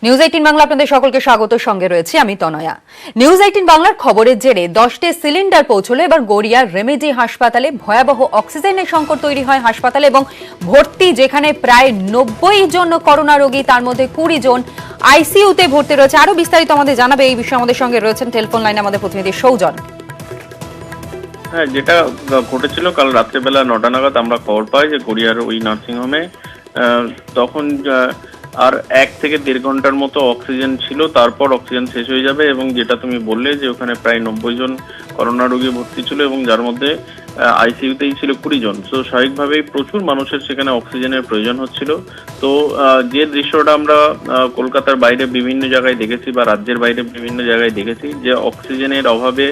News 18 Bangla আপনাদের সকলকে স্বাগত। সঙ্গে রয়েছে আমি তনয়া। নিউজ 18 বাংলার খবরের জেরে 10টি সিলিন্ডার পৌঁছলো এবার গড়িয়ার রেমেডি হাসপাতালে। ভয়াবহ অক্সিজেনের সংকট তৈরি হয় হাসপাতালে এবং ভর্তি যেখানে প্রায় 90 জন করোনা রোগী, তার মধ্যে 20 জন আইসিইউতে ভর্তি রয়েছে। আরো বিস্তারিত আমাদের জানাবে এই বিষয়ে আমাদের সঙ্গে রয়েছেন টেলিফোন লাইনে আমাদের প্রতিনিধি সৌজন। হ্যাঁ, যেটা ঘটেছিল কাল রাত্রেবেলা 9টা নাগাদ আমরা খবর পাই যে গড়িয়ার ওই নার্সিংহোমে তখন আর 1 থেকে 1.5 ঘন্টার মতো অক্সিজেন ছিল, তারপর অক্সিজেন শেষ হয়ে যাবে। এবং যেটা তুমি বললে যে ওখানে প্রায় 90 জন করোনা রোগী ভর্তি ছিল এবং যার মধ্যে আইসিইউতেই ছিল 20 জন। তো স্বাভাবিকভাবেই প্রচুর মানুষের সেখানে অক্সিজেনের প্রয়োজন হচ্ছিল। তো যে দৃশ্যটা আমরা কলকাতার বাইরে বিভিন্ন জায়গায় দেখেছি বা রাজ্যের বাইরে বিভিন্ন জায়গায় দেখেছি যে অক্সিজেনের অভাবে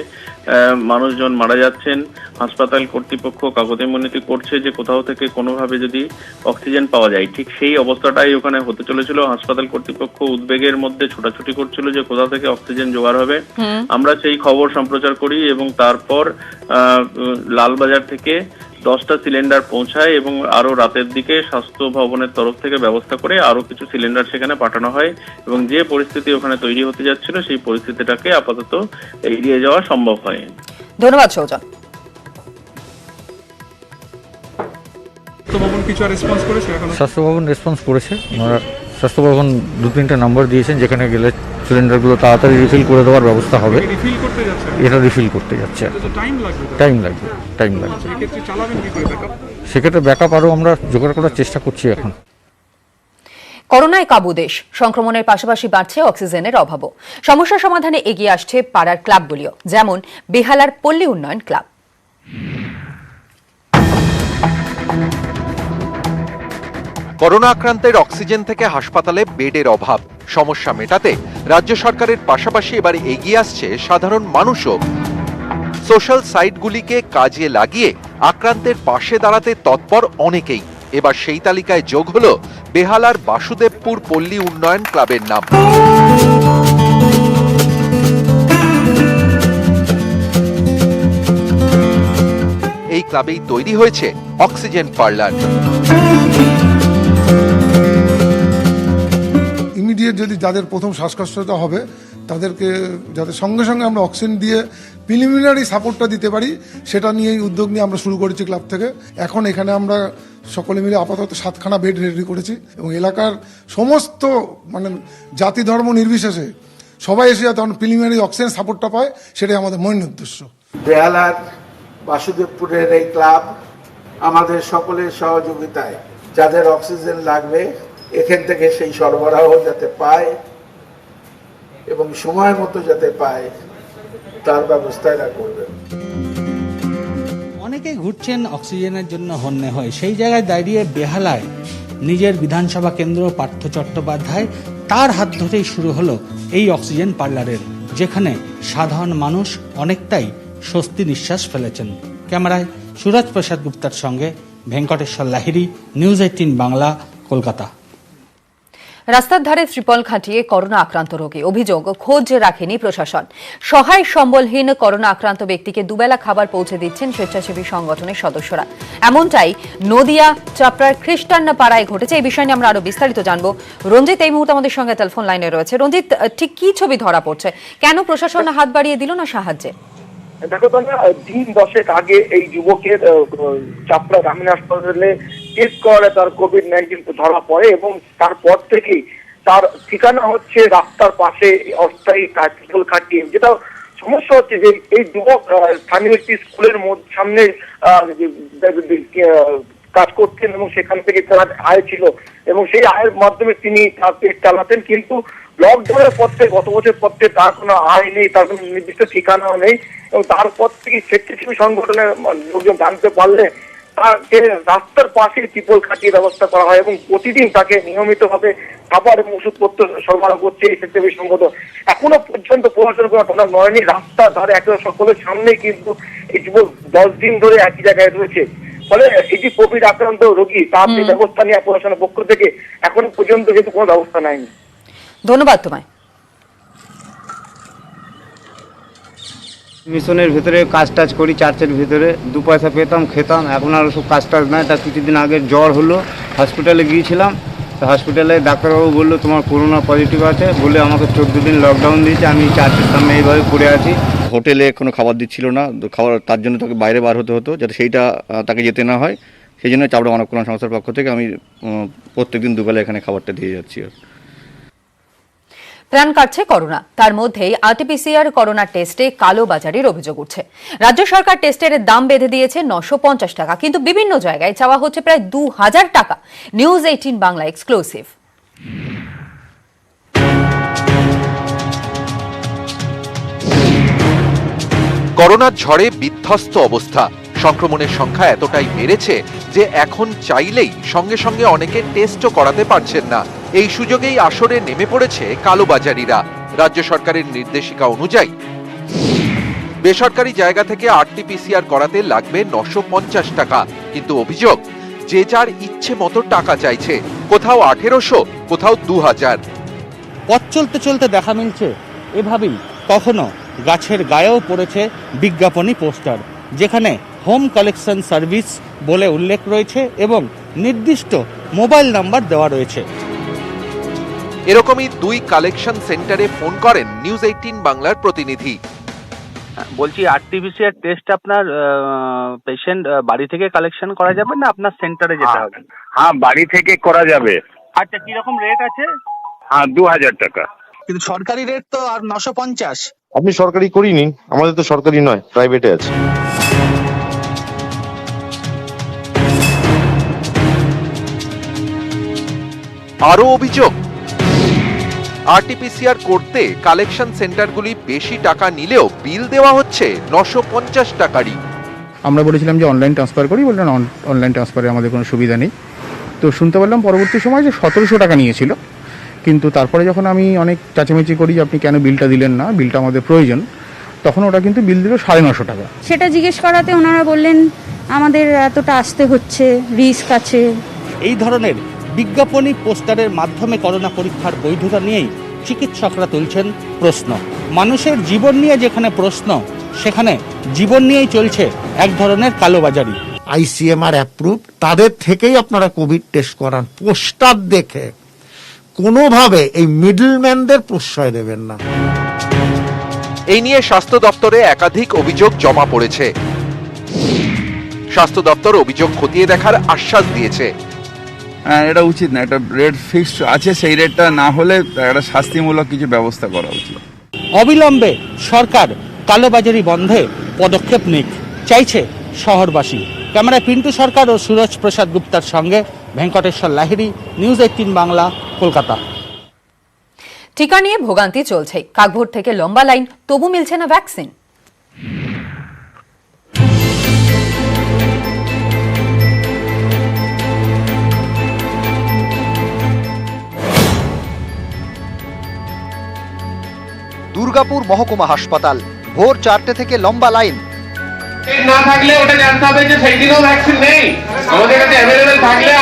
মানুষজন মারা যাচ্ছেন, হাসপাতাল কর্তৃপক্ষ কাগজে মিনতি করছে যে কোথাও থেকে কোনোভাবে যদি অক্সিজেন পাওয়া যায়, ঠিক সেই অবস্থাটাই ওখানে হতে চলেছিল। হাসপাতাল কর্তৃপক্ষ উদ্বেগের মধ্যে ছোটাছুটি করছিল যে কোথা থেকে অক্সিজেন জোগাড় হবে। আমরা সেই খবর সম্প্রচার করি এবং তারপর লালবাজার থেকে 10টা সিলিন্ডার পৌঁছায় এবং আরো রাতের দিকে স্বাস্থ্য ভবনের তরফ থেকে ব্যবস্থা করে আরো কিছু সিলিন্ডার সেখানে পাঠানো হয় এবং যে পরিস্থিতি ওখানে তৈরি হতে যাচ্ছিল সেই পরিস্থিতিটাকে আপাতত এড়িয়ে যাওয়া সম্ভব হয়। ধন্যবাদ সৌজন। স্বাস্থ্য ভবন রেসপন্স করেছে। স্বাস্থ্য ভবন 2-3টা নাম্বার দিয়েছেন যেখানে গেলে সিলিন্ডারগুলো তাড়াতাড়ি রিফিল করে দেওয়ার ব্যবস্থা হবে। এটা রিফিল করতে যাচ্ছে, টাইম লাগবে। সেক্ষেত্রে ব্যাকআপ আরও আমরা জোগাড় করার চেষ্টা করছি এখন। করোনায় কাবু দেশ, সংক্রমণের পাশাপাশি বাড়ছে অক্সিজেনের অভাবও। সমস্যা সমাধানে এগিয়ে আসছে পাড়ার ক্লাবগুলিও, যেমন বেহালার পল্লী উন্নয়ন ক্লাব। করোনা আক্রান্তের অক্সিজেন থেকে হাসপাতালে বেডের অভাব সমস্যা মেটাতে রাজ্য সরকারের পাশাপাশি এবার এগিয়ে আসছে সাধারণ মানুষও। সোশ্যাল সাইটগুলিকে কাজে লাগিয়ে আক্রান্তের পাশে দাঁড়াতে তৎপর অনেকেই। এবার সেই তালিকায় যোগ হলো বেহালার বাসুদেবপুর পল্লী উন্নয়ন ক্লাবের নাম। এই ক্লাবেই তৈরি হয়েছে অক্সিজেন পার্লার। ইমিডিয়েট যদি যাদের প্রথম শ্বাসকষ্টটা হবে তাদেরকে যাতে সঙ্গে সঙ্গে আমরা অক্সিজেন দিয়ে প্রিলিমিনারি সাপোর্টটা দিতে পারি, সেটা নিয়েই উদ্যোগ নিয়ে আমরা শুরু করেছি ক্লাব থেকে। এখন এখানে আমরা সকলে মিলে আপাতত 7খানা বেড রেডি করেছি এবং এলাকার সমস্ত জাতি ধর্ম নির্বিশেষে সবাই এসে যাতে প্রিলিমিনারি অক্সিজেন সাপোর্টটা পায়, সেটাই আমাদের মূল উদ্দেশ্য। বেহালার বাসুদেবপুরের এই ক্লাব আমাদের সকলের সহযোগিতায় যাদের অক্সিজেন লাগবে এখান থেকে সেই সরবরাহ যাতে পায় এবং সময় মতো যাতে পায় তার ব্যবস্থা এরা করবেন। অনেকে ঘুরছেন অক্সিজেনের জন্য হন্যে হয়, সেই জায়গায় দাঁড়িয়ে বেহালায় নিজের বিধানসভা কেন্দ্র পার্থ চট্টোপাধ্যায় তার হাত ধরেই শুরু হলো এই অক্সিজেন পার্লারের, যেখানে সাধারণ মানুষ অনেকটাই স্বস্তি নিঃশ্বাস ফেলেছেন। ক্যামেরায় সুরজ প্রসাদ গুপ্তার সঙ্গে ভেঙ্কটেশ্বর লাহিড়ী, নিউজ 18 বাংলা, কলকাতা। রাস্তার ধারে ত্রিপল খাটিয়ে করোনা আক্রান্ত রোগী, অভিযোগ খোঁজ রাখেনি প্রশাসন। সহায় সম্বলহীন করোনা আক্রান্ত ব্যক্তিকে দুবেলা খাবার পৌঁছে দিচ্ছেন স্বেচ্ছাসেবী সংগঠনের সদস্যরা। এমনটাই নদিয়া চাপড়ার খ্রিস্টান পাড়ায় ঘটেছে। এই বিষয় নিয়ে আমরা আরো বিস্তারিত জানবো। রঞ্জিত এই মুহূর্তে আমাদের সঙ্গে টেলিফোন লাইনে রয়েছে। রঞ্জিত, ঠিক কি ছবি ধরা পড়ছে? কেন প্রশাসন হাত বাড়িয়ে দিল না সাহায্যে? দেখো তোমরা, দিন 10 আগে এই যুবকের চাপড়া গ্রামীণ হাসপাতালে টেস্ট করালে তার কোভিড-19 ধরা পড়ে এবং তারপর থেকেই তার ঠিকানা হচ্ছে রাস্তার পাশে অস্থায়ী ত্রিপল খাটিয়ে। যেটা সমস্যা হচ্ছে যে এই যুবক স্থানীয় একটি স্কুলের সামনে কাজ করতেন এবং সেখান থেকে তার আয় ছিল এবং সেই আয়ের মাধ্যমে তিনি তার পেট চালাতেন। কিন্তু লকডাউনের পর থেকে গত বছর পর থেকে তার কোনো আয় নেই, তার কোনো নির্দিষ্ট ঠিকানাও নেই এবং তারপর থেকে স্বেচ্ছাসেবী সংগঠনের লোকজন জানতে পারলে তাকে রাস্তার পাশে ত্রিপল খাটিয়ে ব্যবস্থা করা হয় এবং প্রতিদিন তাকে নিয়মিতভাবে খাবার এবং ওষুধপত্র সরবরাহ করছে এই স্বেচ্ছাসেবী সংগঠন। এখনো পর্যন্ত প্রশাসন কোনো টনক নড়েনি। রাস্তার ধারে একেবারে সকলের সামনে কিন্তু এই যুবক 10 দিন ধরে একই জায়গায় রয়েছে। ফলে এই যে কোভিড আক্রান্ত রোগী তার যে ব্যবস্থা নেওয়া প্রশাসনের পক্ষ থেকে এখনো পর্যন্ত কিন্তু কোনো ব্যবস্থা নেয়নি। ধন্যবাদ তোমায়। মিশনের ভিতরে কাজ টাজ করি, চার্চের ভিতরে 2 পয়সা পেতাম, খেতাম। এখন আর সব কাজ টাজ নাই। তার কিছুদিন আগে জ্বর হলো, হসপিটালে গিয়েছিলাম, তো হসপিটালে ডাক্তারবাবু বললো তোমার করোনা পজিটিভ আছে, বলে আমাকে 14 দিন লকডাউন দিয়েছে। আমি চার্চের সামনে এইভাবে পড়ে আছি। হোটেলে কোনো খাবার দিচ্ছিল না, খাবার তার জন্য তাকে বাইরে বার হতে হতো, যাতে সেইটা তাকে যেতে না হয়। সেই জন্য চাপড়া মানব কল্যাণ সংস্থার পক্ষ থেকে আমি প্রত্যেকদিন দুবেলা এখানে খাবারটা দিয়ে যাচ্ছি। প্রাণ কাটছে করোনা, তার মধ্যেই আরটিপিসিআর করোনা টেস্টে কালোবাজারির অভিযোগ উঠছে। রাজ্য সরকার টেস্টের দাম বেঁধে দিয়েছে 950 টাকা, কিন্তু বিভিন্ন জায়গায় চাওয়া হচ্ছে প্রায় 2000 টাকা। News 18 Bangla exclusive. করোনার ঝড়ে বিধ্বস্ত অবস্থা। সংক্রমণের সংখ্যা এতটাই বেড়েছে যে এখন চাইলেই সঙ্গে সঙ্গে অনেকে টেস্টও করাতে পারছেন না। এই সুযোগেই আসরে নেমে পড়েছে কালোবাজারিরা। রাজ্য সরকারের নির্দেশিকা অনুযায়ী বেসরকারি জায়গা থেকে আরটিপিসিআর করাতে লাগবে 950 টাকা, কিন্তু অভিযোগ যে যার ইচ্ছে মতো টাকা চাইছে, কোথাও 1800, কোথাও 2000। পথ চলতে চলতে দেখা মিলছে এভাবেই কখনো গাছের গায়েও পড়েছে বিজ্ঞাপনী পোস্টার, যেখানে হোম কালেকশন সার্ভিস বলে উল্লেখ রয়েছে এবং নির্দিষ্ট মোবাইল নাম্বার দেওয়া রয়েছে। এরকমই 2 কালেকশন সেন্টারে ফোন করেন নিউজ 18 বাংলার প্রতিনিধি। বলছি, আরটিপিসিআর টেস্ট আপনার পেশেন্ট বাড়ি থেকে কালেকশন করা যাবে না আপনার সেন্টারে যেতে হবে? হ্যাঁ, বাড়ি থেকে করা যাবে। আচ্ছা, কিরকম রেট আছে? হ্যাঁ, 2000 টাকা। কিন্তু সরকারি রেট তো আর 950। আপনি সরকারি করিনি, আমাদের তো সরকারি নয়, প্রাইভেটে আছে। আরো অভিযোগ, আরটিপিসিআর করতে কালেকশন সেন্টারগুলি বেশি টাকা নিলেও বিল দেওয়া হচ্ছে 950 টাকারই। আমরা বলেছিলাম যে অনলাইন ট্রান্সফার করি, বললেন অনলাইন ট্রান্সফারে আমাদের কোনো সুবিধা নেই। তো শুনতে পারলাম পরবর্তী সময় যে 1700 টাকা নিয়েছিল, কিন্তু তারপরে যখন আমি অনেক চাচামেচি করি যে আপনি কেন বিলটা দিলেন না, বিলটা আমাদের প্রয়োজন, তখন ওটা কিন্তু বিল দিল 950 টাকা। সেটা জিজ্ঞেস করাতে ওনারা বললেন আমাদের এতটা আসতে হচ্ছে, রিস্ক আছে। এই ধরনের বিজ্ঞাপনী পোস্টারের মাধ্যমে করোনা পরীক্ষার বৈধতা নিয়েই চিকিৎসকরা তুলছেন প্রশ্ন। মানুষের জীবন নিয়ে যেখানে প্রশ্ন, সেখানে জীবন নিয়েই চলছে এক ধরনের কালোবাজারি। আইসিএমআর অ্যাপ্রুভ, তাদের থেকেই আপনারা কোভিড টেস্ট করান। পোস্টার দেখে কোনোভাবে এই মিডলম্যানদের প্রশ্রয় দেবেন না। এই নিয়ে স্বাস্থ্য দপ্তরে একাধিক অভিযোগ জমা পড়েছে। স্বাস্থ্য দপ্তর অভিযোগ খতিয়ে দেখার আশ্বাস দিয়েছে। এটা উচিত না, একটা রেট ফিক্সড আছে, সেই রেটটা না হলে একটা শাস্তিমূলক কিছু ব্যবস্থা করা উচিত। অবিলম্বে সরকার কালোবাজারি বন্ধে পদক্ষেপ নিক চাইছে শহরবাসী। ক্যামেরায় পিন্টু সরকার ও সুরজ প্রসাদ গুপ্তার সঙ্গে ভেঙ্কটেশ্বর লাহিড়ী, নিউজ 18 বাংলা, কলকাতা। টিকা নিয়ে ভোগান্তি চলছে, কাকভোর থেকে লম্বা লাইন, তবু মিলছে না ভ্যাকসিন। দুর্গাপুর মহকুমা হাসপাতাল, ভোর 4টে থেকে লম্বা লাইন। না থাকলে ওটা জানতে হবে যে সেই দিনও ভ্যাকসিন নেই। আমাদের কাছে অ্যাভেলেবেল থাকলে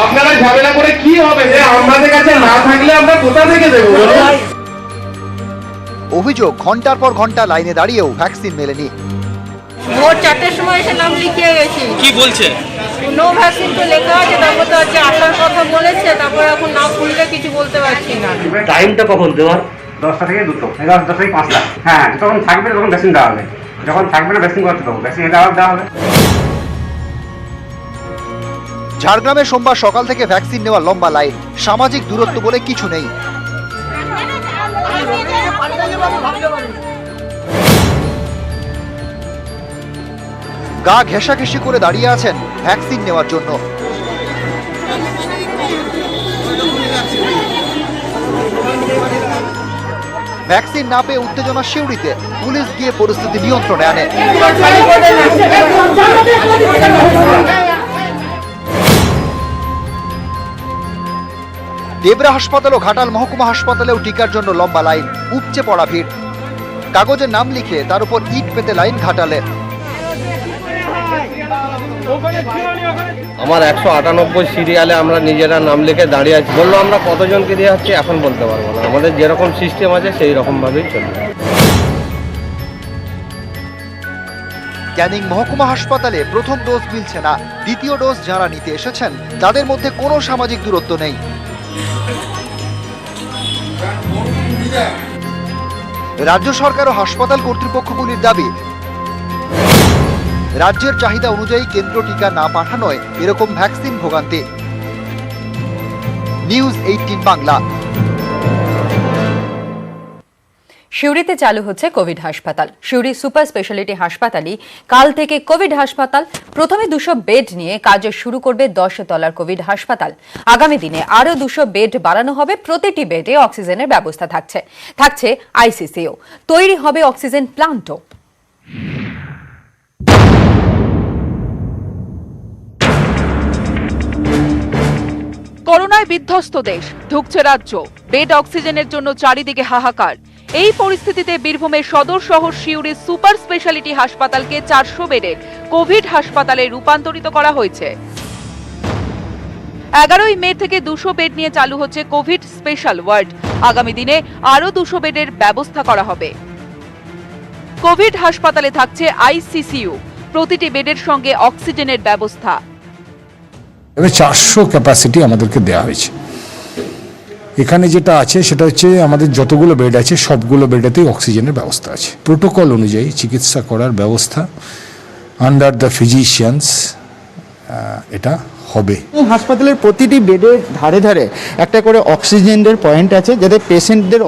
আপনারা ঝামেলা করে কি হবে, যে আমাদের কাছে না থাকলে আমরা কোথা থেকে দেবো? অভিযোগ, ঘন্টার পর ঘন্টা লাইনে দাঁড়িয়েও ভ্যাকসিন মেলেনি। ভোর 4টের সময় এসে নাম লিখিয়ে গেছি। কি বলছে? নো ভ্যাকসিন তো লেখা আছে, তারপর তো হচ্ছে আসার কথা বলেছে, তারপর এখন না খুললে কিছু বলতে পারছি না। টাইমটা কখন দেওয়ার? 10টা থেকে 2টো, 10টা থেকে 5টা। হ্যাঁ, যখন থাকবে তখন ভ্যাকসিন দেওয়া হবে, যখন থাকবে না ভ্যাকসিন করতে হবে, ভ্যাকসিন দেওয়া হবে। ঝাড়গ্রামে সোমবার সকাল থেকে ভ্যাকসিন নেওয়া লম্বা লাইন। সামাজিক দূরত্ব বলে কিছু নেই। গা ঘেঁষাঘেঁষি করে দাঁড়িয়ে আছেন ভ্যাকসিন নেওয়ার জন্য। ভ্যাকসিন না পেয়ে উত্তেজনা শিউরিতে, পুলিশ গিয়ে পরিস্থিতি নিয়ন্ত্রণে আনে। দেবরা হাসপাতাল ও ঘাটাল মহকুমা হাসপাতালেও টিকার জন্য লম্বা লাইন, উপচে পড়া ভিড়। কাগজে নাম লিখে তার উপর ইট পেতে লাইন ঘাটালে। আমার 198 সিরিয়ালে আমরা নিজেরা নাম লিখে দাঁড়িয়ে আছি। বললো আমরা কতজনকে দিয়ে যাচ্ছি এখন বলতে পারবো না, আমাদের যেরকম সিস্টেম আছে সেই রকম ভাবেই চলবে। ক্যানিং মহকুমা হাসপাতালে প্রথম ডোজ মিলছে না, দ্বিতীয় ডোজ যারা নিতে এসেছেন তাদের মধ্যে কোনো সামাজিক দূরত্ব নেই। রাজ্য সরকার ও হাসপাতাল কর্তৃপক্ষগুলির দাবি, রাজ্যের চাহিদা অনুযায়ী কেন্দ্র টিকা না পাঠানোয় এরকম ভ্যাকসিন ভোগান্তি। নিউজ 18 বাংলা। সিউড়িতে চালু হচ্ছে কোভিড হাসপাতাল। সিউড়ি সুপার স্পেশালিটি হাসপাতালই কাল থেকে কোভিড হাসপাতাল। প্রথমে 200 বেড নিয়ে কাজ শুরু করবে 10 তলার কোভিড হাসপাতাল। আগামী দিনে আরও 200 বেড বাড়ানো হবে। প্রতিটি বেডে অক্সিজেনের ব্যবস্থা থাকছে আইসিসিও। তৈরি হবে অক্সিজেন প্লান্টও। করোনায় বিধ্বস্ত দেশ, ঢুকছে রাজ্য, বেড অক্সিজেনের জন্য চারিদিকে হাহাকার। এই পরিস্থিতিতে বীরভূমের সদর শহর সিউড়ি সুপার স্পেশালিটি হাসপাতালকে 400 বেডের কোভিড হাসপাতালে রূপান্তরিত করা হয়েছে। 11ই মে থেকে 200 বেড নিয়ে চালু হচ্ছে কোভিড স্পেশাল ওয়ার্ড। আগামী দিনে আরও 200 বেডের ব্যবস্থা করা হবে। কোভিড হাসপাতালে থাকছে আইসিসিইউ, প্রতিটি বেডের সঙ্গে অক্সিজেনের ব্যবস্থা। 400 ক্যাপাসিটি আমাদেরকে দেওয়া হয়েছে। এখানে যেটা আছে সেটা হচ্ছে আমাদের যতগুলো বেড আছে সবগুলো বেডেতেই অক্সিজেনের ব্যবস্থা আছে। প্রোটোকল অনুযায়ী চিকিৎসা করার ব্যবস্থা আন্ডার দ্য ফিজিশিয়ানস এটা হবে। হাসপাতালের প্রতিটি বেডের ধারে ধারে একটা করে অক্সিজেনের পয়েন্ট আছে, যাতে পেশেন্টদের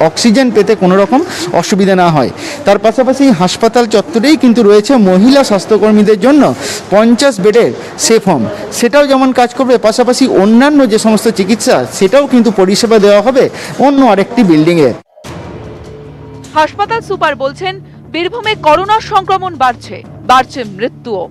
অক্সিজেন পেতে কোনো রকম অসুবিধা না হয়। তার পাশাপাশি হাসপাতাল চত্বরেই কিন্তু রয়েছে মহিলা স্বাস্থ্যকর্মীদের জন্য 50 বেডের সেফ হোম, সেটাও যেমন কাজ করবে। পাশাপাশি অন্যান্য যে সমস্ত চিকিৎসা সেটাও কিন্তু পরিষেবা দেওয়া হবে অন্য আরেকটি বিল্ডিংয়ে। হাসপাতাল সুপার বলছেন, বীরভূমে করোনার সংক্রমণ বাড়ছে মৃত্যুও।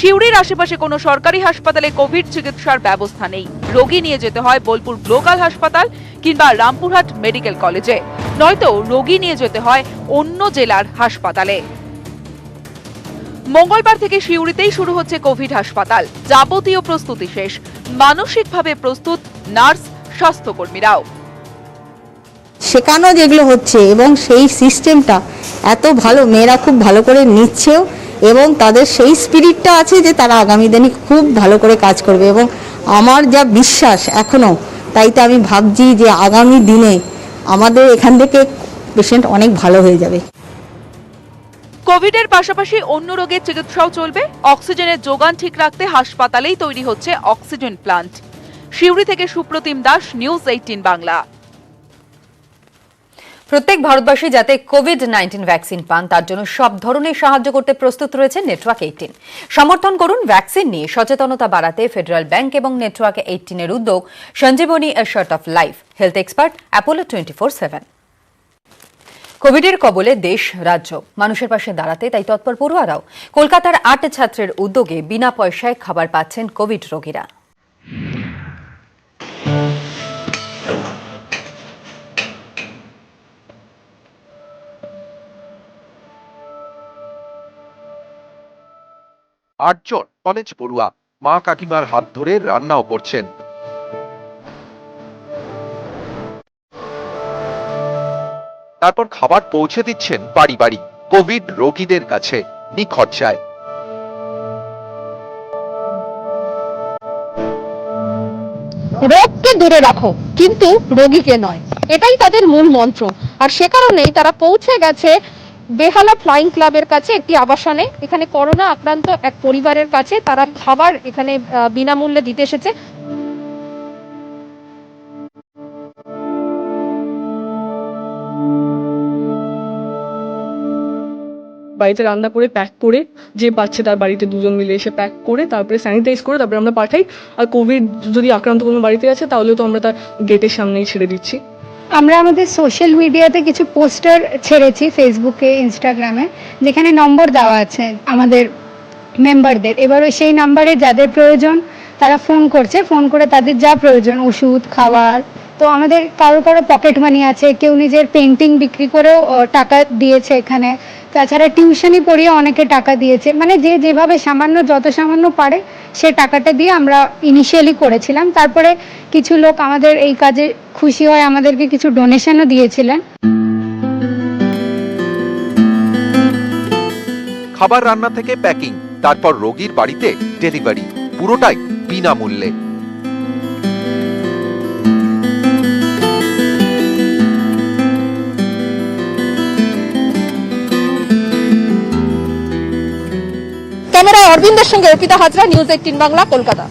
সিউড়ির আশেপাশে কোনো সরকারি হাসপাতালে কোভিড চিকিৎসার ব্যবস্থা নেই। রোগী নিয়ে যেতে হয় বোলপুর লোকাল হাসপাতাল কিংবা রামপুরহাট মেডিকেল কলেজে, নয়তো রোগী নিয়ে যেতে হয় অন্য জেলার হাসপাতালে। মঙ্গলবার থেকে সিউড়িতেই শুরু হচ্ছে কোভিড হাসপাতাল। যাবতীয় প্রস্তুতি শেষ, মানসিকভাবে প্রস্তুত নার্স, স্বাস্থ্যকর্মীরাও। শেখানো যেগুলো হচ্ছে এবং সেই সিস্টেমটা এত ভালো, মেয়েরা খুব ভালো করে নিচ্ছেও এবং তাদের সেই স্পিরিটটা আছে যে তারা আগামী দিনে খুব ভালো করে কাজ করবে। এবং আমার যা বিশ্বাস এখনো, তাই তো আমি ভাবছি যে আগামী দিনে আমাদের এখান থেকে পেশেন্ট অনেক ভালো হয়ে যাবে। কোভিডের পাশাপাশি অন্য রোগের চিকিৎসাও চলবে। অক্সিজেনের যোগান ঠিক রাখতে হাসপাতালেই তৈরি হচ্ছে অক্সিজেন প্লান্ট। সিউড়ি থেকে সুপ্রতিম দাস, নিউজ 18 বাংলা। প্রত্যেক ভারতবাসী যাতে কোভিড-19 ভ্যাকসিন পান তার জন্য সব ধরনের সাহায্য করতে প্রস্তুত রয়েছে নেটওয়ার্ক 18। সমর্থন করুন ভ্যাকসিন নিয়ে সচেতনতা বাড়াতে ফেডারেল ব্যাংক এবং নেটওয়ার্ক 18 এর উদ্যোগ Sanjeevani a shot of life. Health expert Apollo 24/7। কোভিডের কবলে দেশ, রাজ্য, মানুষের পাশে দাঁড়াতে তাই তৎপর পড়ুয়ারাও। কলকাতার 8 ছাত্রের উদ্যোগে বিনা পয়সায় খাবার পাচ্ছেন কোভিড রোগীরা। আটজন কলেজ পড়ুয়া মা কাকিমার হাত ধরে রান্নাও করছেন। তারপর খাবার পৌঁছে দিচ্ছেন বাড়ি বাড়ি কোভিড রোগীদের কাছে নিখরচায়। রোগকে দূরে রাখো কিন্তু রোগীকে নয়, এটাই তাদের মূল মন্ত্র। আর সে কারণেই তারা পৌঁছে গেছে বেহালা ফ্লাইং ক্লাবের কাছে একটি আবাসনে। এখানে করোনা আক্রান্ত এক পরিবারের কাছে তারা খাবার এখানে বিনামূল্যে দিতে এসেছে। বাড়িতে রান্না করে প্যাক করে, যে পাচ্ছে তার বাড়িতে দুজন মিলে এসে প্যাক করে তারপরে স্যানিটাইজ করে তারপরে আমরা পাঠাই। আর কোভিড যদি আক্রান্ত কোনো বাড়িতে আছে তাহলে তো আমরা তার গেটের সামনেই ছেড়ে দিচ্ছি। আমরা আমাদের সোশ্যাল মিডিয়াতে কিছু পোস্টার ছেড়েছি, ফেসবুকে, ইনস্টাগ্রামে, যেখানে নম্বর দেওয়া আছে আমাদের মেম্বারদের। এবারও সেই নাম্বারে যাদের প্রয়োজন তারা ফোন করছে, ফোন করে তাদের যা প্রয়োজন, ওষুধ, খাবার। তো আমাদের কারো কারো পকেট মানি আছে, কেউ নিজের পেন্টিং বিক্রি করেও টাকা দিয়েছে এখানে। তাছাড়া টিউশনি পড়িয়ে অনেকে টাকা দিয়েছে। মানে যে যেভাবে সামান্য, যত সামান্য পারে সে টাকাটা দিয়ে আমরা ইনিশিয়ালি করেছিলাম। তারপরে কিছু লোক আমাদের এই কাজে খুশি হয় আমাদেরকে কিছু ডোনেশনও দিয়েছিলেন। খাবার রান্না থেকে প্যাকিং, তারপর রোগীর বাড়িতে ডেলিভারি, পুরোটাই বিনামূল্যে। ক্যামেরায় অরবিন্দের সঙ্গে অর্পিতা হাজরা, নিউজ 18 বাংলা, কলকাতা।